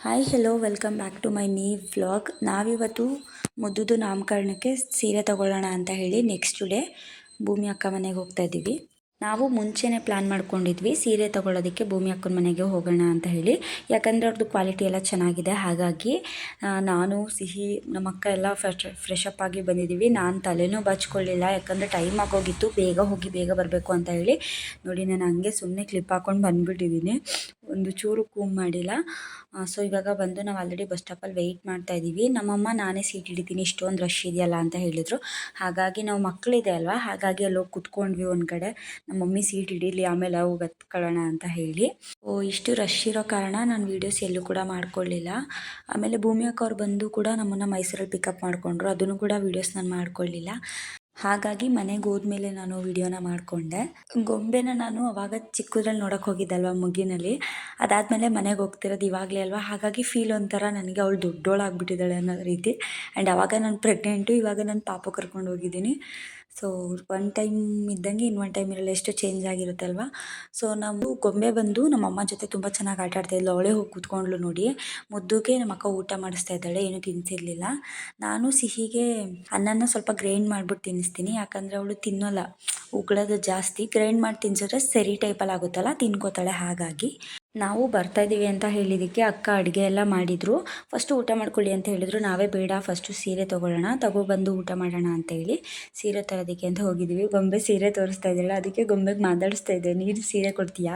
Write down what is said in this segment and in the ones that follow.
Hi hello welcome back to my new vlog. ನಾವಿವತ್ತು ಮುದ್ದುದು ನಾಮಕರಣಕ್ಕೆ ಸೀರೆ ತಗೊಳ್ಳೋಣ ಅಂತ ಹೇಳಿ ನೆಕ್ಸ್ಟ್ ಡೇ ಭೂಮಿ ಅಕ್ಕ ಮನೆಗೆ ಹೋಗ್ತಾ ಇದ್ದೀವಿ. ನಾವು ಮುಂಚೆನೇ ಪ್ಲ್ಯಾನ್ ಮಾಡ್ಕೊಂಡಿದ್ವಿ ಸೀರೆ ತೊಗೊಳ್ಳೋದಕ್ಕೆ ಭೂಮಿ ಅಕ್ಕನ ಮನೆಗೆ ಹೋಗೋಣ ಅಂತ ಹೇಳಿ. ಯಾಕಂದರೆ ಅವ್ರದ್ದು ಕ್ವಾಲಿಟಿ ಎಲ್ಲ ಚೆನ್ನಾಗಿದೆ. ಹಾಗಾಗಿ ನಾನು ಸಿಹಿ ನಮ್ಮ ಅಕ್ಕ ಎಲ್ಲ ಫ್ರೆಶ್ ಅಪ್ ಆಗಿ ಬಂದಿದ್ದೀವಿ. ನಾನು ತಲೆನೂ ಬಾಚ್ಕೊಳ್ಳಿಲ್ಲ, ಯಾಕಂದರೆ ಟೈಮ್ ಆಗೋಗಿತ್ತು, ಬೇಗ ಹೋಗಿ ಬೇಗ ಬರಬೇಕು ಅಂತ ಹೇಳಿ. ನೋಡಿ, ನಾನು ಹಂಗೆ ಸುಮ್ಮನೆ ಕ್ಲಿಪ್ ಹಾಕ್ಕೊಂಡು ಬಂದುಬಿಟ್ಟಿದ್ದೀನಿ, ಒಂದು ಚೂರು ಕೂಮ್ ಮಾಡಿಲ್ಲ. ಸೊ ಇವಾಗ ಬಂದು ನಾವು ಆಲ್ರೆಡಿ ಬಸ್ ಸ್ಟಾಪಲ್ಲಿ ವೆಯ್ಟ್ ಮಾಡ್ತಾ ಇದ್ದೀವಿ. ನಮ್ಮಮ್ಮ ನಾನೇ ಸೀಟ್ ಹಿಡಿತೀನಿ, ಇಷ್ಟೊಂದು ರಶ್ ಇದೆಯಲ್ಲ ಅಂತ ಹೇಳಿದರು. ಹಾಗಾಗಿ ನಾವು ಮಕ್ಕಳಿದೆ ಅಲ್ವಾ, ಹಾಗಾಗಿ ಅಲ್ಲಿ ಹೋಗಿ ಕುತ್ಕೊಂಡ್ವಿ ಒಂದು ಕಡೆ. ನಮ್ಮ ಮಮ್ಮಿ ಸೀಟ್ ಹಿಡೀಲಿ, ಆಮೇಲೆ ಹೋಗಿ ಹತ್ಕೊಳ್ಳೋಣ ಅಂತ ಹೇಳಿ. ಇಷ್ಟು ರಶ್ ಇರೋ ಕಾರಣ ನಾನು ವೀಡಿಯೋಸ್ ಎಲ್ಲೂ ಕೂಡ ಮಾಡ್ಕೊಳ್ಳಿಲ್ಲ. ಆಮೇಲೆ ಭೂಮಿ ಅಕ್ಕ ಅವ್ರು ಬಂದು ಕೂಡ ನಮ್ಮನ್ನು ಮೈಸೂರಲ್ಲಿ ಪಿಕಪ್ ಮಾಡಿಕೊಂಡ್ರು, ಅದನ್ನು ಕೂಡ ವೀಡಿಯೋಸ್ ನಾನು ಮಾಡ್ಕೊಳ್ಳಿಲ್ಲ. ಹಾಗಾಗಿ ಮನೆಗೆ ಹೋದ್ಮೇಲೆ ನಾನು ವಿಡಿಯೋನ ಮಾಡಿಕೊಂಡೆ. ಗೊಂಬೆನ ನಾನು ಅವಾಗ ಚಿಕ್ಕದ್ರಲ್ಲಿ ನೋಡೋಕೆ ಹೋಗಿದ್ದಲ್ವ ಮುಗಿನಲ್ಲಿ, ಅದಾದಮೇಲೆ ಮನೆಗೆ ಹೋಗ್ತಿರೋದು ಇವಾಗಲೇ ಅಲ್ವಾ. ಹಾಗಾಗಿ ಫೀಲ್ ಒಂಥರ ನನಗೆ ಅವಳು ದೊಡ್ಡೋಳಾಗ್ಬಿಟ್ಟಿದ್ದಾಳೆ ಅನ್ನೋ ರೀತಿ. ಆ್ಯಂಡ್ ಆವಾಗ ನಾನು ಪ್ರೆಗ್ನೆಂಟು, ಇವಾಗ ನಾನು ಪಾಪು ಕರ್ಕೊಂಡು ಹೋಗಿದ್ದೀನಿ. ಸೊ ಒನ್ ಟೈಮ್ ಇದ್ದಂಗೆ ಇನ್ನೊಂದು ಟೈಮ್ ಇರಲ್ಲ, ಎಷ್ಟು ಚೇಂಜ್ ಆಗಿರುತ್ತಲ್ವ. ಸೊ ನಾವು ಗೊಂಬೆ ಬಂದು ನಮ್ಮ ಅಮ್ಮ ಜೊತೆ ತುಂಬ ಚೆನ್ನಾಗಿ ಆಟ ಆಡ್ತಾಯಿದ್ಲು. ಅವಳೇ ಹೋಗಿ ಕೂತ್ಕೊಂಡ್ಲು ನೋಡಿ. ಮುದ್ದುಗೆ ನಮ್ಮ ಅಕ್ಕ ಊಟ ಮಾಡಿಸ್ತಾ ಇದ್ದಾಳೆ, ಏನೂ ತಿನ್ನಿಸಿರ್ಲಿಲ್ಲ. ನಾನು ಸಿಹಿಗೆ ಅನ್ನನ ಸ್ವಲ್ಪ ಗ್ರೈಂಡ್ ಮಾಡಿಬಿಟ್ಟು ತಿನ್ನಿಸ್ತೀನಿ, ಯಾಕಂದರೆ ಅವಳು ತಿನ್ನೋಲ್ಲ, ಉಗುಳೋದು ಜಾಸ್ತಿ. ಗ್ರೈಂಡ್ ಮಾಡಿ ತಿನ್ಸಿದ್ರೆ ಸರಿ ಟೈಪಲ್ಲಿ ಆಗುತ್ತಲ್ಲ, ತಿನ್ಕೋತಾಳೆ. ಹಾಗಾಗಿ ನಾವು ಬರ್ತಾಯಿದ್ದೀವಿ ಅಂತ ಹೇಳಿದ್ದಕ್ಕೆ ಅಕ್ಕ ಅಡುಗೆ ಎಲ್ಲ ಮಾಡಿದರು. ಫಸ್ಟು ಊಟ ಮಾಡ್ಕೊಳ್ಳಿ ಅಂತ ಹೇಳಿದರು. ನಾವೇ ಬೇಡ, ಫಸ್ಟು ಸೀರೆ ತೊಗೊಳ್ಳೋಣ, ತಗೊಬಂದು ಊಟ ಮಾಡೋಣ ಅಂತೇಳಿ ಸೀರೆ ತರೋದಕ್ಕೆ ಅಂತ ಹೋಗಿದ್ದೀವಿ. ಗೊಂಬೆ ಸೀರೆ ತೋರಿಸ್ತಾ ಇದ್ದಾಳೆ, ಅದಕ್ಕೆ ಗೊಂಬೆಗೆ ಮಾತಾಡಿಸ್ತಾ ಇದ್ದೆ, ನೀನು ಸೀರೆ ಕೊಡ್ತೀಯಾ,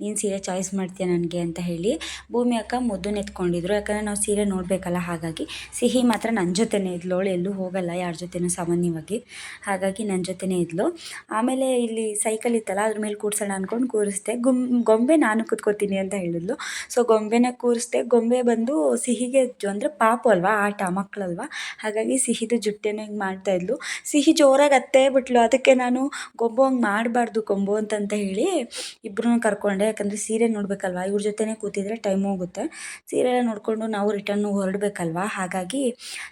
ನೀನು ಸೀರೆ ಚಾಯ್ಸ್ ಮಾಡ್ತೀಯಾ ನನಗೆ ಅಂತ ಹೇಳಿ. ಭೂಮಿ ಅಕ್ಕ ಮುದ್ದನ್ನ ಎತ್ಕೊಂಡಿದ್ರು, ಯಾಕಂದರೆ ನಾವು ಸೀರೆ ನೋಡಬೇಕಲ್ಲ. ಹಾಗಾಗಿ ಸಿಹಿ ಮಾತ್ರ ನನ್ನ ಜೊತೆನೇ ಇದ್ಲು, ಅವಳು ಎಲ್ಲೂ ಹೋಗಲ್ಲ ಯಾರ ಜೊತೆನೂ ಸಾಮಾನ್ಯವಾಗಿ. ಹಾಗಾಗಿ ನನ್ನ ಜೊತೆನೇ ಇದ್ಲು. ಆಮೇಲೆ ಇಲ್ಲಿ ಸೈಕಲ್ ಇತ್ತಲ್ಲ, ಅದ್ರ ಮೇಲೆ ಕೂರ್ಸೋಣ ಅಂದ್ಕೊಂಡು ಕೂರಿಸ್ದೆ. ಗೊಂಬೆ ನಾನು ಕೂತ್ಕೋತೀನಿ ಅಂತ ಹೇಳಿದ್ಲು. ಸೊ ಗೊಂಬೆನ ಕೂರಿಸ್ದೆ. ಗೊಂಬೆ ಬಂದು ಸಿಹಿಗೆ ಅಂದರೆ ಪಾಪು ಅಲ್ವಾ, ಆಟ ಮಕ್ಕಳಲ್ವ, ಹಾಗಾಗಿ ಸಿಹಿದು ಜುಟ್ಟೇನ ಹಿಂಗೆ ಮಾಡ್ತಾಯಿದ್ಲು. ಸಿಹಿ ಜೋರಾಗಿ ಅತ್ತೇ ಬಿಟ್ಲು. ಅದಕ್ಕೆ ನಾನು ಗೊಂಬು ಹಂಗೆ ಮಾಡಬಾರ್ದು ಕೊಂಬು ಅಂತ ಹೇಳಿ ಇಬ್ಬರೂ ಕರ್ಕೊಂಡೆ, ಯಾಕಂದರೆ ಸೀರೆ ನೋಡಬೇಕಲ್ವ, ಇವ್ರ ಜೊತೆನೇ ಕೂತಿದ್ರೆ ಟೈಮ್ ಹೋಗುತ್ತೆ. ಸೀರೆ ಎಲ್ಲ ನೋಡಿಕೊಂಡು ನಾವು ರಿಟರ್ನು ಹೊರಡಬೇಕಲ್ವ. ಹಾಗಾಗಿ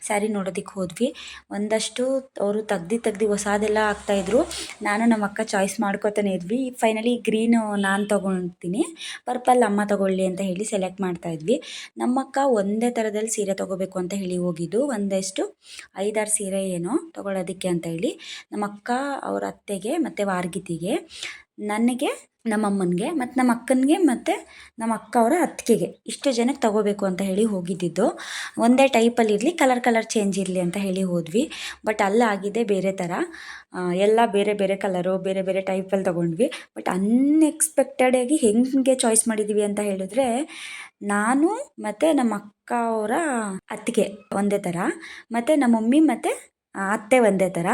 ಸ್ಯಾರಿ ನೋಡೋದಕ್ಕೆ ಹೋದ್ವಿ. ಒಂದಷ್ಟು ಅವರು ತೆಗ್ದು ಹೊಸದೆಲ್ಲ ಹಾಕ್ತಾಯಿದ್ರು. ನಾನು ನಮ್ಮ ಅಕ್ಕ ಚಾಯ್ಸ್ ಮಾಡ್ಕೋತಾನೆ ಇದ್ವಿ. ಫೈನಲಿ ಗ್ರೀನು ನಾನು ತೊಗೊಳ್ತೀನಿ, ಪರ್ಪಲ್ ಅಮ್ಮ ತೊಗೊಳ್ಳಿ ಅಂತ ಹೇಳಿ ಸೆಲೆಕ್ಟ್ ಮಾಡ್ತಾಯಿದ್ವಿ. ನಮ್ಮಕ್ಕ ಒಂದೇ ಥರದಲ್ಲಿ ಸೀರೆ ತೊಗೋಬೇಕು ಅಂತ ಹೇಳಿ ಹೋಗಿದ್ದು. ಒಂದಷ್ಟು 5-6 ಸೀರೆ ಏನೋ ತೊಗೊಳೋದಕ್ಕೆ ಅಂತ ಹೇಳಿ. ನಮ್ಮ ಅಕ್ಕ ಅವ್ರ ಅತ್ತೆಗೆ ಮತ್ತು ವಾರ್ಗಿತಿಗೆ, ನನಗೆ, ನಮ್ಮಮ್ಮನಿಗೆ ಮತ್ತು ನಮ್ಮ ಅಕ್ಕನಿಗೆ ಮತ್ತು ನಮ್ಮ ಅಕ್ಕ ಅವರ ಅತ್ತಿಗೆಗೆ, ಇಷ್ಟು ಜನಕ್ಕೆ ತೊಗೋಬೇಕು ಅಂತ ಹೇಳಿ ಹೋಗಿದ್ದಿದ್ದು. ಒಂದೇ ಟೈಪಲ್ಲಿ ಇರಲಿ, ಕಲರ್ ಚೇಂಜ್ ಇರಲಿ ಅಂತ ಹೇಳಿ ಹೋದ್ವಿ. ಬಟ್ ಅಲ್ಲಾಗಿದೆ ಬೇರೆ ಥರ, ಎಲ್ಲ ಬೇರೆ ಬೇರೆ ಕಲರು, ಬೇರೆ ಬೇರೆ ಟೈಪಲ್ಲಿ ತೊಗೊಂಡ್ವಿ. ಬಟ್ ಅನ್ಎಕ್ಸ್ಪೆಕ್ಟೆಡಾಗಿ ಹೆಂಗೆ ಚಾಯ್ಸ್ ಮಾಡಿದ್ದೀವಿ ಅಂತ ಹೇಳಿದ್ರೆ, ನಾನು ಮತ್ತು ನಮ್ಮ ಅಕ್ಕ ಅವರ ಅತ್ತಿಗೆ ಒಂದೇ ಥರ, ಮತ್ತು ನಮ್ಮ ಮಮ್ಮಿ ಮತ್ತು ಅತ್ತೆ ಒಂದೇ ಥರ,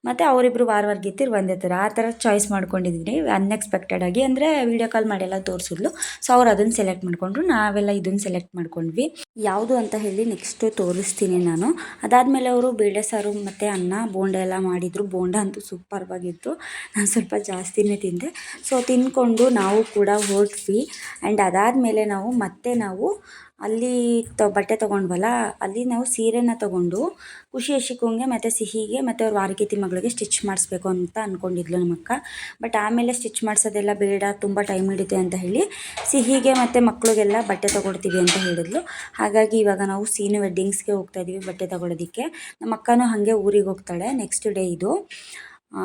ಮತ್ತು ಅವರಿಬ್ಬರು ವಾರವಾರ್ಗಿತ್ತಿರು ಒಂದೇ ಥರ, ಆ ಥರ ಚಾಯ್ಸ್ ಮಾಡ್ಕೊಂಡಿದ್ದೀನಿ ಅನ್ಎಕ್ಸ್ಪೆಕ್ಟೆಡಾಗಿ. ಅಂದರೆ ವೀಡಿಯೋ ಕಾಲ್ ಮಾಡಿಯೆಲ್ಲ ತೋರಿಸಿದ್ಲು. ಸೊ ಅವ್ರು ಅದನ್ನು ಸೆಲೆಕ್ಟ್ ಮಾಡಿಕೊಂಡ್ರು, ನಾವೆಲ್ಲ ಇದನ್ನು ಸೆಲೆಕ್ಟ್ ಮಾಡ್ಕೊಂಡ್ವಿ. ಯಾವುದು ಅಂತ ಹೇಳಿ ನೆಕ್ಸ್ಟು ತೋರಿಸ್ತೀನಿ ನಾನು. ಅದಾದಮೇಲೆ ಅವರು ಬೇಳೆ ಸಾರು ಮತ್ತು ಅನ್ನ ಬೋಂಡ ಎಲ್ಲ ಮಾಡಿದರು. ಬೋಂಡ ಅಂತೂ ಸೂಪರ್ವಾಗಿತ್ತು, ನಾನು ಸ್ವಲ್ಪ ಜಾಸ್ತಿನೇ ತಿಂದೆ. ಸೊ ತಿಂದ್ಕೊಂಡು ನಾವು ಕೂಡ ಹೊರಟ್ವಿ. ಆ್ಯಂಡ್ ಅದಾದಮೇಲೆ ನಾವು ಅಲ್ಲಿ ಬಟ್ಟೆ ತೊಗೊಂಡ್ವಲ್ಲ, ಅಲ್ಲಿ ನಾವು ಸೀರೆನ ತೊಗೊಂಡು ಖುಷಿ ಯಶಿಕಂಗೆ ಮತ್ತು ಸಿಹಿಗೆ ಮತ್ತು ಅವ್ರ ವಾರಗಿತಿ ಮಗಳಿಗೆ ಸ್ಟಿಚ್ ಮಾಡಿಸ್ಬೇಕು ಅಂತ ಅಂದ್ಕೊಂಡಿದ್ಲು ನಮ್ಮಕ್ಕ. ಬಟ್ ಆಮೇಲೆ ಸ್ಟಿಚ್ ಮಾಡಿಸೋದೆಲ್ಲ ಬೇಡ, ತುಂಬ ಟೈಮ್ ಹಿಡಿತೆ ಅಂತ ಹೇಳಿ ಸಿಹಿಗೆ ಮತ್ತು ಮಕ್ಕಳಿಗೆಲ್ಲ ಬಟ್ಟೆ ತೊಗೊಡ್ತೀವಿ ಅಂತ ಹೇಳಿದ್ಲು. ಹಾಗಾಗಿ ಇವಾಗ ನಾವು ಸೀನು ವೆಡ್ಡಿಂಗ್ಸ್ಗೆ ಹೋಗ್ತಾಯಿದ್ದೀವಿ ಬಟ್ಟೆ ತೊಗೊಳೋದಕ್ಕೆ. ನಮ್ಮ ಅಕ್ಕನೂ ಹಾಗೆ ಊರಿಗೆ ಹೋಗ್ತಾಳೆ ನೆಕ್ಸ್ಟ್ ಡೇ ಇದು.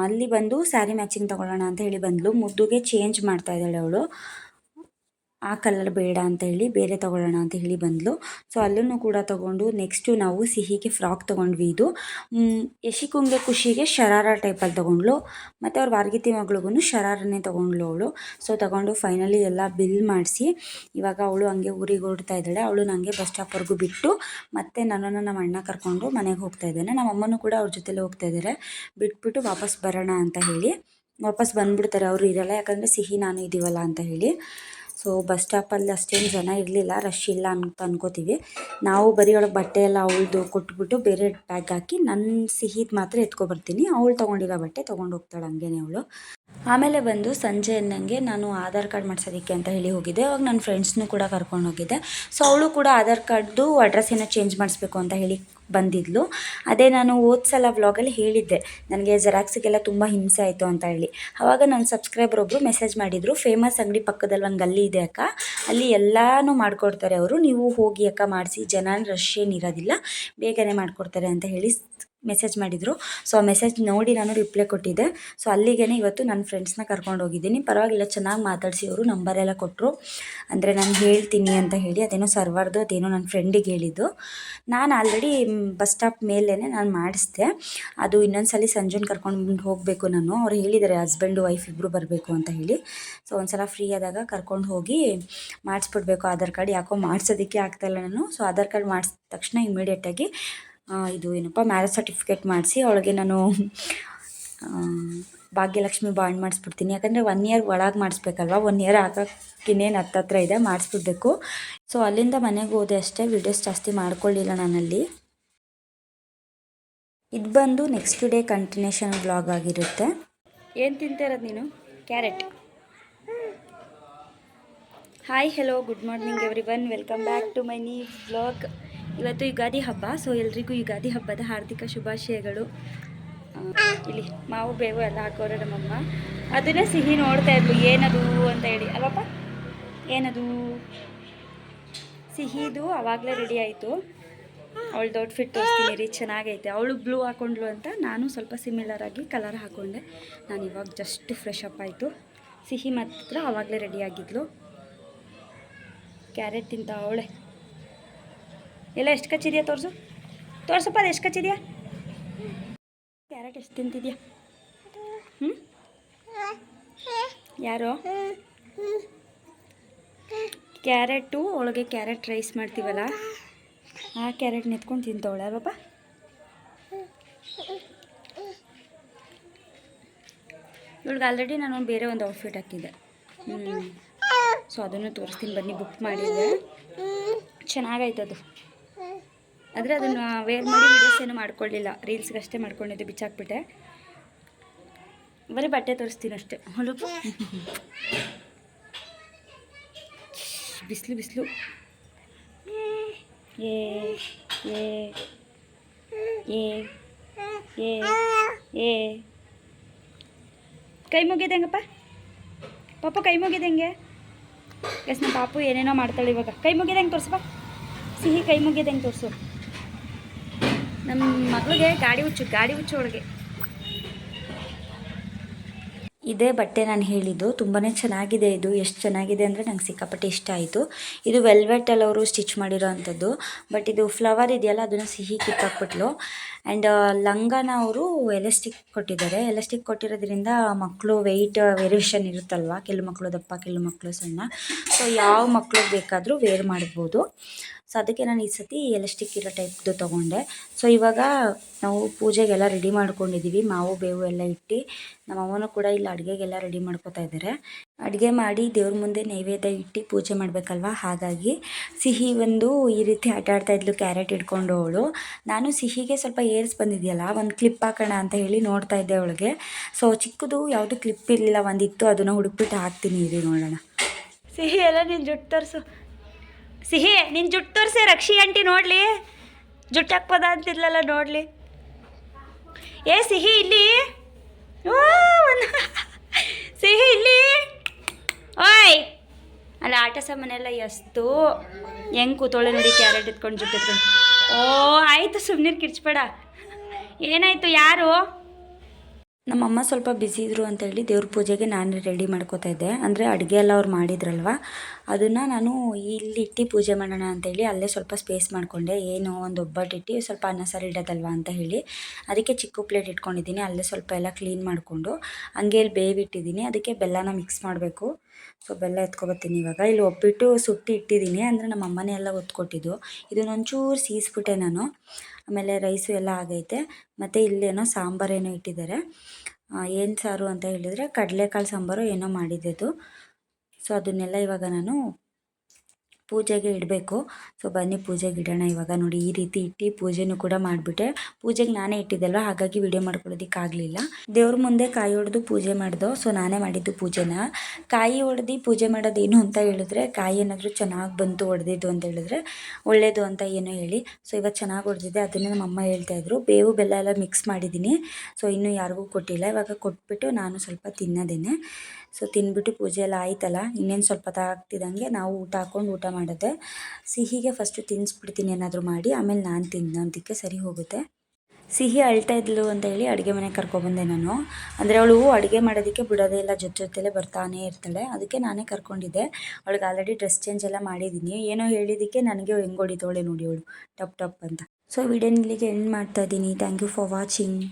ಅಲ್ಲಿ ಬಂದು ಸ್ಯಾರಿ ಮ್ಯಾಚಿಂಗ್ ತೊಗೊಳ್ಳೋಣ ಅಂತ ಹೇಳಿ ಬಂದಳು. ಮುದ್ದುಗೆ ಚೇಂಜ್ ಮಾಡ್ತಾಯಿದ್ದಾಳೆ ಅವಳು, ಆ ಕಲರ್ ಬೇಡ ಅಂತ ಹೇಳಿ ಬೇರೆ ತೊಗೊಳ್ಳೋಣ ಅಂತ ಹೇಳಿ ಬಂದಳು. ಸೊ ಅಲ್ಲೂ ಕೂಡ ತೊಗೊಂಡು ನೆಕ್ಸ್ಟು ನಾವು ಸಿಹಿಗೆ ಫ್ರಾಕ್ ತೊಗೊಂಡ್ವಿ. ಇದು ಯಶಿಕಂಗೆ ಖುಷಿಗೆ ಶರಾರ ಟೈಪಲ್ಲಿ ತೊಗೊಂಡ್ಳು, ಮತ್ತು ಅವ್ರ ವಾರ್ಗಿತಿ ಮಗಳಿಗೂ ಶರಾರನೇ ತೊಗೊಂಡ್ಳು ಅವಳು. ಸೊ ತೊಗೊಂಡು ಫೈನಲಿ ಎಲ್ಲ ಬಿಲ್ ಮಾಡಿಸಿ ಇವಾಗ ಅವಳು ಹಂಗೆ ಊರಿಗೆ ಹೊರಡ್ತಾ ಇದ್ದಾಳೆ. ಅವಳು ನನಗೆ ಬಸ್ ಸ್ಟಾಪ್ವರೆಗೂ ಬಿಟ್ಟು ಮತ್ತೆ ನನ್ನನ್ನು ನಮ್ಮ ಅಣ್ಣ ಕರ್ಕೊಂಡು ಮನೆಗೆ ಹೋಗ್ತಾ ಇದ್ದಾನೆ. ನಮ್ಮ ಅಮ್ಮನೂ ಕೂಡ ಅವ್ರ ಜೊತೆಲೇ ಹೋಗ್ತಾ ಇದ್ದಾರೆ. ಬಿಟ್ಬಿಟ್ಟು ವಾಪಸ್ ಬರೋಣ ಅಂತ ಹೇಳಿ ವಾಪಸ್ ಬಂದುಬಿಡ್ತಾರೆ, ಅವರು ಇರೋಲ್ಲ, ಯಾಕಂದರೆ ಸಿಹಿ ನಾನು ಇದ್ದೀವಲ್ಲ ಅಂತ ಹೇಳಿ. ಸೊ ಬಸ್ ಸ್ಟಾಪಲ್ಲಿ ಅಷ್ಟೇನು ಜನ ಇರಲಿಲ್ಲ, ರಶ್ ಇಲ್ಲ ಅಂತ ಅನ್ಕೋತೀವಿ ನಾವು. ಬರೀ ಒಳಗೆ ಬಟ್ಟೆ ಎಲ್ಲ ಅವಳದು ಕೊಟ್ಬಿಟ್ಟು ಬೇರೆ ಬ್ಯಾಗ್ ಹಾಕಿ ನನ್ನ ಸಿಹಿದು ಮಾತ್ರ ಎತ್ಕೊಬರ್ತೀನಿ. ಅವಳು ತೊಗೊಂಡಿರೋ ಬಟ್ಟೆ ತೊಗೊಂಡು ಹೋಗ್ತಾಳೆ ಹಂಗೇನೆ ಅವಳು. ಆಮೇಲೆ ಬಂದು ಸಂಜೆ ಅನ್ನಂಗೆ ನಾನು ಆಧಾರ್ ಕಾರ್ಡ್ ಮಾಡ್ಸೋದಕ್ಕೆ ಅಂತ ಹೇಳಿ ಹೋಗಿದ್ದೆ. ಅವಾಗ ನನ್ನ ಫ್ರೆಂಡ್ಸ್ನೂ ಕೂಡ ಕರ್ಕೊಂಡು ಹೋಗಿದ್ದೆ. ಸೊ ಅವಳು ಕೂಡ ಆಧಾರ್ ಕಾರ್ಡ್ದು ಅಡ್ರೆಸ್ ಏನೋ ಚೇಂಜ್ ಮಾಡಿಸ್ಬೇಕು ಅಂತ ಹೇಳಿ ಬಂದಿದ್ಲು. ಅದೇ ನಾನು ಹೋದ ಸಲ ವ್ಲಾಗಲ್ಲಿ ಹೇಳಿದ್ದೆ ನನಗೆ ಜೆರಾಕ್ಸಿಗೆಲ್ಲ ತುಂಬ ಹಿಂಸೆ ಆಯಿತು ಅಂತ ಹೇಳಿ. ಆವಾಗ ನನ್ನ ಸಬ್ಸ್ಕ್ರೈಬರ್ ಒಬ್ಬರು ಮೆಸೇಜ್ ಮಾಡಿದರು, ಫೇಮಸ್ ಅಂಗಡಿ ಪಕ್ಕದಲ್ಲಿ ಒಂದು ಗಲ್ಲಿ ಇದೆ ಅಕ್ಕ, ಅಲ್ಲಿ ಎಲ್ಲನೂ ಮಾಡಿಕೊಡ್ತಾರೆ ಅವರು, ನೀವು ಹೋಗಿ ಅಕ್ಕ ಮಾಡಿಸಿ, ಜನ ರಶ್ ಏನಿರೋದಿಲ್ಲ, ಬೇಗನೆ ಮಾಡಿಕೊಡ್ತಾರೆ ಅಂತ ಹೇಳಿ ಮೆಸೇಜ್ ಮಾಡಿದರು. ಸೊ ಆ ಮೆಸೇಜ್ ನೋಡಿ ನಾನು ರಿಪ್ಲೈ ಕೊಟ್ಟಿದ್ದೆ. ಸೊ ಅಲ್ಲಿಗೆ ಇವತ್ತು ನನ್ನ ಫ್ರೆಂಡ್ಸ್ನ ಕರ್ಕೊಂಡು ಹೋಗಿದ್ದೀನಿ. ಪರವಾಗಿಲ್ಲ, ಚೆನ್ನಾಗಿ ಮಾತಾಡಿಸಿ ಅವರು ನಂಬರೆಲ್ಲ ಕೊಟ್ಟರು. ಅಂದರೆ ನಾನು ಹೇಳ್ತೀನಿ ಅಂತ ಹೇಳಿ, ಅದೇನೋ ಸರ್ವರ್ದು ಅದೇನೋ ನನ್ನ ಫ್ರೆಂಡಿಗೆ ಹೇಳಿದ್ದು. ನಾನು ಆಲ್ರೆಡಿ ಬಸ್ ಸ್ಟಾಪ್ ಮೇಲೇ ನಾನು ಮಾಡಿಸ್ದೆ. ಅದು ಇನ್ನೊಂದ್ಸಲ ಸಂಜುನ ಕರ್ಕೊಂಡು ಹೋಗಬೇಕು ನಾನು. ಅವ್ರು ಹೇಳಿದ್ದಾರೆ ಹಸ್ಬೆಂಡು ವೈಫ್ ಇಬ್ಬರು ಬರಬೇಕು ಅಂತ ಹೇಳಿ. ಸೊ ಒಂದ್ಸಲ ಫ್ರೀ ಆದಾಗ ಕರ್ಕೊಂಡು ಹೋಗಿ ಮಾಡಿಸ್ಬಿಡ್ಬೇಕು ಆಧಾರ್ ಕಾರ್ಡ್. ಯಾಕೋ ಮಾಡಿಸೋದಕ್ಕೆ ಆಗ್ತಾಯಿಲ್ಲ ನಾನು. ಸೊ ಆಧಾರ್ ಕಾರ್ಡ್ ಮಾಡಿಸಿದ ತಕ್ಷಣ ಇಮಿಡಿಯೇಟಾಗಿ ಇದು ಏನಪ್ಪ ಮ್ಯಾರೇಜ್ ಸರ್ಟಿಫಿಕೇಟ್ ಮಾಡಿಸಿ ಅವಳಿಗೆ ನಾನು ಭಾಗ್ಯಲಕ್ಷ್ಮಿ ಬಾಂಡ್ ಮಾಡಿಸ್ಬಿಡ್ತೀನಿ. ಯಾಕಂದರೆ 1 ಇಯರ್ ಒಳಗೆ ಮಾಡಿಸ್ಬೇಕಲ್ವ, 1 ಇಯರ್ ಆಗೋಕ್ಕಿನ್ನೇನು ಹತ್ತತ್ರ ಇದೆ, ಮಾಡಿಸ್ಬಿಡ್ಬೇಕು. ಸೊ ಅಲ್ಲಿಂದ ಮನೆಗೆ ಹೋದೆ ಅಷ್ಟೇ, ವೀಡಿಯೋಸ್ ಜಾಸ್ತಿ ಮಾಡ್ಕೊಳ್ಳಿಲ್ಲ ನಾನಲ್ಲಿ. ಇದು ಬಂದು ನೆಕ್ಸ್ಟ್ ಡೇ ಕಂಟಿನ್ಯೂಷನ್ ವ್ಲಾಗ್ ಆಗಿರುತ್ತೆ. ಏನು ತಿಂತಿರೋದು ನೀನು? Carrot. Hi hello good morning everyone, welcome back to my new vlog. ಇವತ್ತು ಯುಗಾದಿ ಹಬ್ಬ. ಸೊ ಎಲ್ರಿಗೂ ಯುಗಾದಿ ಹಬ್ಬದ ಹಾರ್ದಿಕ ಶುಭಾಶಯಗಳು. ಇಲ್ಲಿ ಮಾವು ಬೇವು ಎಲ್ಲ ಹಾಕೋರು ನಮ್ಮಮ್ಮ. ಅದನ್ನೇ ಸಿಹಿ ನೋಡ್ತಾ ಇದ್ಲು, ಏನದು ಅಂತ ಹೇಳಿ. ಅಲ್ಲಪ್ಪ, ಏನದು ಸಿಹಿದು ಆವಾಗಲೇ ರೆಡಿ ಆಯಿತು. ಅವಳು ದೊಡ್ಡ ಫಿಟ್ ತೋರಿಸ್ತೀನಿ ರೀ, ಚೆನ್ನಾಗೈತೆ. ಅವಳು ಬ್ಲೂ ಹಾಕೊಂಡ್ಲು ಅಂತ ನಾನು ಸ್ವಲ್ಪ ಸಿಮಿಲರ್ ಆಗಿ ಕಲರ್ ಹಾಕ್ಕೊಂಡೆ. ನಾನು ಇವಾಗ ಜಸ್ಟ್ ಫ್ರೆಶ್ ಅಪ್ ಆಯಿತು. ಸಿಹಿ ಮಾತ್ರ ಆವಾಗಲೇ ರೆಡಿ ಆಗಿದ್ಲು. ಕ್ಯಾರೆಟ್ ತಿಂತ ಅವಳೆ. ಎಲ್ಲ ಎಷ್ಟು ಕಚ್ಚಿದ್ಯಾ ತೋರ್ಸಪ್ಪ, ಅದು ಎಷ್ಟು ಕಚ್ಚಿದ್ಯಾ? ಕ್ಯಾರೆಟ್ ಎಷ್ಟು ತಿಂತಿದ್ಯಾ? ಯಾರೋ ಕ್ಯಾರೆಟು ಒಳಗೆ ಕ್ಯಾರೆಟ್ ರೈಸ್ ಮಾಡ್ತೀವಲ್ಲ, ಆ ಕ್ಯಾರೆಟ್ ನಿಂತ್ಕೊಂಡು ತಿಂತವಳೆ ಅಲ್ವಪ್ಪ. ಇವಳಿಗೆ ಆಲ್ರೆಡಿ ನಾನು ಬೇರೆ ಒಂದು ಔಟ್ಫಿಟ್ ಹಾಕಿದ್ದೆ. ಸೊ ಅದನ್ನು ತೋರಿಸ್ತೀನಿ ಬನ್ನಿ. ಬುಕ್ ಮಾಡಿದ್ದೆ, ಚೆನ್ನಾಗೈತದು. ಆದರೆ ಅದನ್ನು ವೇರ್ ಮಾಡಿ ವೀಡಿಯೋಸ್ ಏನು ಮಾಡ್ಕೊಳ್ಳಿಲ್ಲ, ರೀಲ್ಸ್ಗಷ್ಟೇ ಮಾಡ್ಕೊಂಡಿದ್ದೆ, ಬಿಚ್ಚಾಕ್ಬಿಟ್ಟೆ. ಬರೀ ಬಟ್ಟೆ ತೋರಿಸ್ತೀನಿ ಅಷ್ಟೇ. ಹೊಲಪು ಬಿಸಿಲು ಬಿಸಿಲು. ಏ ಏ ಏ ಏ ಏ ಕೈ ಮುಗಿದ ಹೆಂಗಪ್ಪ ಪಾಪ, ಕೈ ಮುಗಿದ ಹೆಂಗೆ? ಎಸ್ ನಮ್ಮ ಪಾಪು ಏನೇನೋ ಮಾಡ್ತಾಳೆ ಇವಾಗ. ಕೈ ಮುಗಿದ ಹೆಂಗೆ ತೋರಿಸಪ್ಪ, ಸಿಹಿ ಕೈ ಮುಗಿದ ಹೆಂಗೆ ತೋರಿಸು. ನಮ್ಮ ಮಗಳಿಗೆ ಗಾಡಿ ಹುಚ್ಚು ಒಳಗೆ. ಇದೇ ಬಟ್ಟೆ ನಾನು ಹೇಳಿದ್ದು, ತುಂಬಾ ಚೆನ್ನಾಗಿದೆ ಇದು. ಎಷ್ಟು ಚೆನ್ನಾಗಿದೆ ಅಂದರೆ ನಂಗೆ ಸಿಕ್ಕಾಪಟ್ಟೆ ಇಷ್ಟ ಆಯಿತು. ಇದು ವೆಲ್ವೆಟಲ್ಲಿ ಅವರು ಸ್ಟಿಚ್ ಮಾಡಿರೋ ಅಂಥದ್ದು. ಬಟ್ ಇದು ಫ್ಲವರ್ ಇದೆಯಲ್ಲ, ಅದನ್ನು ಸಿಹಿ ಕಿತ್ತಾಕ್ಬಿಟ್ಲು. ಆ್ಯಂಡ್ ಲಂಗಾನ ಅವರು ಎಲಾಸ್ಟಿಕ್ ಕೊಟ್ಟಿದ್ದಾರೆ. ಎಲಾಸ್ಟಿಕ್ ಕೊಟ್ಟಿರೋದ್ರಿಂದ ಮಕ್ಕಳು ವೆಯ್ಟ್ ವೇರಿಯೇಷನ್ ಇರುತ್ತಲ್ವ, ಕೆಲವು ಮಕ್ಕಳು ದಪ್ಪ, ಕೆಲವು ಮಕ್ಕಳು ಸಣ್ಣ. ಸೊ ಯಾವ ಮಕ್ಳಿಗೆ ಬೇಕಾದರೂ ವೇರ್ ಮಾಡ್ಬೋದು. ಸೊ ಅದಕ್ಕೆ ನಾನು ಈ ಸತಿ ಎಲಾಸ್ಟಿಕ್ ಇರೋ ಟೈಪ್ದು ತೊಗೊಂಡೆ. ಸೊ ಇವಾಗ ನಾವು ಪೂಜೆಗೆಲ್ಲ ರೆಡಿ ಮಾಡ್ಕೊಂಡಿದ್ದೀವಿ. ಮಾವು ಬೇವು ಎಲ್ಲ ಇಟ್ಟು ನಮ್ಮಮ್ಮನೂ ಕೂಡ ಇಲ್ಲಿ ಅಡುಗೆಗೆಲ್ಲ ರೆಡಿ ಮಾಡ್ಕೋತಾ ಇದ್ದಾರೆ. ಅಡುಗೆ ಮಾಡಿ ದೇವ್ರ ಮುಂದೆ ನೈವೇದ್ಯ ಇಟ್ಟು ಪೂಜೆ ಮಾಡಬೇಕಲ್ವ, ಹಾಗಾಗಿ ಸಿಹಿ ಒಂದು ಈ ರೀತಿ ಆಟ ಆಡ್ತಾಯಿದ್ಲು ಕ್ಯಾರೆಟ್ ಹಿಡ್ಕೊಂಡು ಅವಳು. ನಾನು ಸಿಹಿಗೆ ಸ್ವಲ್ಪ ಏರ್ಸ್ ಬಂದಿದೆಯಲ್ಲ, ಒಂದು ಕ್ಲಿಪ್ ಹಾಕೋಣ ಅಂತ ಹೇಳಿ ನೋಡ್ತಾ ಇದ್ದೆ ಅವಳಿಗೆ. ಸೊ ಚಿಕ್ಕದು ಯಾವುದು ಕ್ಲಿಪ್ ಇರಲಿಲ್ಲ, ಒಂದಿತ್ತು, ಅದನ್ನು ಹುಡುಕ್ಬಿಟ್ಟು ಹಾಕ್ತೀನಿ ಇರಿ ನೋಡೋಣ. ಸಿಹಿ ಎಲ್ಲ ನೀನು ಜುಟ್ಟು ತೋರಿಸು. ಸಿಹಿ ನಿನ್ನ ಜುಟ್ಟು ತೋರಿಸಿ, ರಕ್ಷಿ ಆಂಟಿ ನೋಡಲಿ, ಜುಟ್ಟು ಹಾಕ್ಬೋದ ಅಂತಿದ್ಲಲ್ಲ ನೋಡಲಿ. ಏ ಸಿಹಿ ಇಲ್ಲಿ, ಸಿಹಿ ಇಲ್ಲಿ, ಓಯ್ ಅಲ್ಲ ಆಟ ಸಾಮಾನೆಲ್ಲ ಎಷ್ಟು ಹೆಂಗೆ ಕೂತೋಳೆ ನೋಡಿ, ಕ್ಯಾರೆಟ್ ಎತ್ಕೊಂಡು ಜುಟ್ಟು ಎತ್ಕೊಂಡು. ಓ ಆಯಿತು, ಸುಮ್ಮನೆ ಕಿರ್ಚ್ಬೇಡ. ಏನಾಯಿತು? ಯಾರು? ನಮ್ಮಮ್ಮ ಸ್ವಲ್ಪ ಬ್ಯುಸಿ ಇದ್ದರು ಅಂತ ಹೇಳಿ ದೇವ್ರ ಪೂಜೆಗೆ ನಾನು ರೆಡಿ ಮಾಡ್ಕೋತಾ ಇದ್ದೆ. ಅಂದರೆ ಅಡುಗೆ ಎಲ್ಲ ಅವ್ರು ಮಾಡಿದ್ರಲ್ವ, ಅದನ್ನು ನಾನು ಇಲ್ಲಿ ಇಟ್ಟು ಪೂಜೆ ಮಾಡೋಣ ಅಂತೇಳಿ ಅಲ್ಲೇ ಸ್ವಲ್ಪ ಸ್ಪೇಸ್ ಮಾಡಿಕೊಂಡೆ. ಏನು ಒಂದು ಒಬ್ಬಟ್ಟು ಇಟ್ಟು ಸ್ವಲ್ಪ ಅನ್ನ ಸಾರು ಇಡೋದಲ್ವ ಅಂತ ಹೇಳಿ ಅದಕ್ಕೆ ಚಿಕ್ಕ ಪ್ಲೇಟ್ ಇಟ್ಕೊಂಡಿದ್ದೀನಿ. ಅಲ್ಲೇ ಸ್ವಲ್ಪ ಎಲ್ಲ ಕ್ಲೀನ್ ಮಾಡಿಕೊಂಡು ಹಂಗೆ ಇಲ್ಲಿ ಬೇವಿಟ್ಟಿದ್ದೀನಿ. ಅದಕ್ಕೆ ಬೆಲ್ಲನ ಮಿಕ್ಸ್ ಮಾಡಬೇಕು. ಸೊ ಬೆಲ್ಲ ಎತ್ಕೊಬತ್ತೀನಿ ಇವಾಗ. ಇಲ್ಲಿ ಒಬ್ಬಿಟ್ಟು ಸುಟ್ಟು ಇಟ್ಟಿದ್ದೀನಿ, ಅಂದರೆ ನಮ್ಮ ಅಮ್ಮನೇ ಎಲ್ಲ ಒತ್ಕೊಟ್ಟಿದ್ದು. ಇದನ್ನೊಂಚೂರು ಸೀಸ್ಬಿಟ್ಟೆ ನಾನು. ಆಮೇಲೆ ರೈಸು ಎಲ್ಲ ಆಗೈತೆ. ಮತ್ತು ಇಲ್ಲೇನೋ ಸಾಂಬಾರೇನೋ ಇಟ್ಟಿದ್ದಾರೆ. ಏನು ಸಾರು ಅಂತ ಹೇಳಿದರೆ ಕಡಲೆಕಾಳು ಸಾಂಬಾರು ಏನೋ ಮಾಡಿದ್ದೆದು. ಸೊ ಅದನ್ನೆಲ್ಲ ಇವಾಗ ನಾನು ಪೂಜೆಗೆ ಇಡಬೇಕು. ಸೊ ಬನ್ನಿ ಪೂಜೆಗೆ ಇಡೋಣ ಇವಾಗ. ನೋಡಿ ಈ ರೀತಿ ಇಟ್ಟು ಪೂಜೆನೂ ಕೂಡ ಮಾಡಿಬಿಟ್ಟೆ. ಪೂಜೆಗೆ ನಾನೇ ಇಟ್ಟಿದ್ದಲ್ವ, ಹಾಗಾಗಿ ವಿಡಿಯೋ ಮಾಡ್ಕೊಳ್ಳೋದಕ್ಕಾಗಲಿಲ್ಲ. ದೇವ್ರ ಮುಂದೆ ಕಾಯಿ ಹೊಡೆದು ಪೂಜೆ ಮಾಡ್ದೋ. ಸೊ ನಾನೇ ಮಾಡಿದ್ದು ಪೂಜೆನ. ಕಾಯಿ ಹೊಡೆದು ಪೂಜೆ ಮಾಡೋದೇನು ಅಂತ ಹೇಳಿದ್ರೆ, ಕಾಯಿ ಏನಾದರೂ ಚೆನ್ನಾಗಿ ಬಂತು ಹೊಡೆದಿದ್ದು ಅಂತ ಹೇಳಿದ್ರೆ ಒಳ್ಳೆಯದು ಅಂತ ಏನೋ ಹೇಳಿ. ಸೊ ಇವತ್ತು ಚೆನ್ನಾಗಿ ಹೊಡೆದಿದ್ದೆ. ಅದನ್ನೇ ನಮ್ಮ ಅಮ್ಮ ಹೇಳ್ತಾಯಿದ್ರು. ಬೇವು ಬೆಲ್ಲ ಎಲ್ಲ ಮಿಕ್ಸ್ ಮಾಡಿದ್ದೀನಿ. ಸೊ ಇನ್ನೂ ಯಾರಿಗೂ ಕೊಟ್ಟಿಲ್ಲ. ಇವಾಗ ಕೊಟ್ಬಿಟ್ಟು ನಾನು ಸ್ವಲ್ಪ ತಿನ್ನೋದೇನೆ. ಸೊ ತಿಂದ್ಬಿಟ್ಟು ಪೂಜೆ ಎಲ್ಲ ಆಯ್ತಲ್ಲ, ಇನ್ನೇನು ಸ್ವಲ್ಪ ಆಗ್ತಿದ್ದಂಗೆ ನಾವು ಊಟ ಹಾಕ್ಕೊಂಡು ಊಟ ಮಾಡೋದೆ. ಸಿಹಿಗೆ ಫಸ್ಟು ತಿನ್ನಿಸ್ಬಿಡ್ತೀನಿ ಏನಾದರೂ ಮಾಡಿ, ಆಮೇಲೆ ನಾನು ತಿನ್ನೋದಕ್ಕೆ ಸರಿ ಹೋಗುತ್ತೆ. ಸಿಹಿ ಅಳ್ತಾ ಇದ್ಲು ಅಂತ ಹೇಳಿ ಅಡುಗೆ ಮನೆಗೆ ಕರ್ಕೊಬಂದೆ ನಾನು. ಅಂದರೆ ಅವಳು ಅಡುಗೆ ಮಾಡೋದಕ್ಕೆ ಬಿಡೋದೇ ಇಲ್ಲ, ಜೊತೆಲೇ ಬರ್ತಾನೇ ಇರ್ತಾಳೆ. ಅದಕ್ಕೆ ನಾನೇ ಕರ್ಕೊಂಡಿದ್ದೆ. ಅವಳಿಗೆ ಆಲ್ರೆಡಿ ಡ್ರೆಸ್ ಚೇಂಜ್ ಎಲ್ಲ ಮಾಡಿದ್ದೀನಿ. ಏನೋ ಹೇಳಿದ್ದಕ್ಕೆ ನನಗೆ ಹೆಂಗೆ ಹೊಡಿತಾಳೆ ನೋಡಿ ಅವಳು, ಟಪ್ ಟಪ್ ಅಂತ. ಸೊ ವಿಡಿಯೋನ ಇಲ್ಲಿಗೆ ಎಂಡ್ ಮಾಡ್ತಾ ಇದ್ದೀನಿ. Thank you for watching.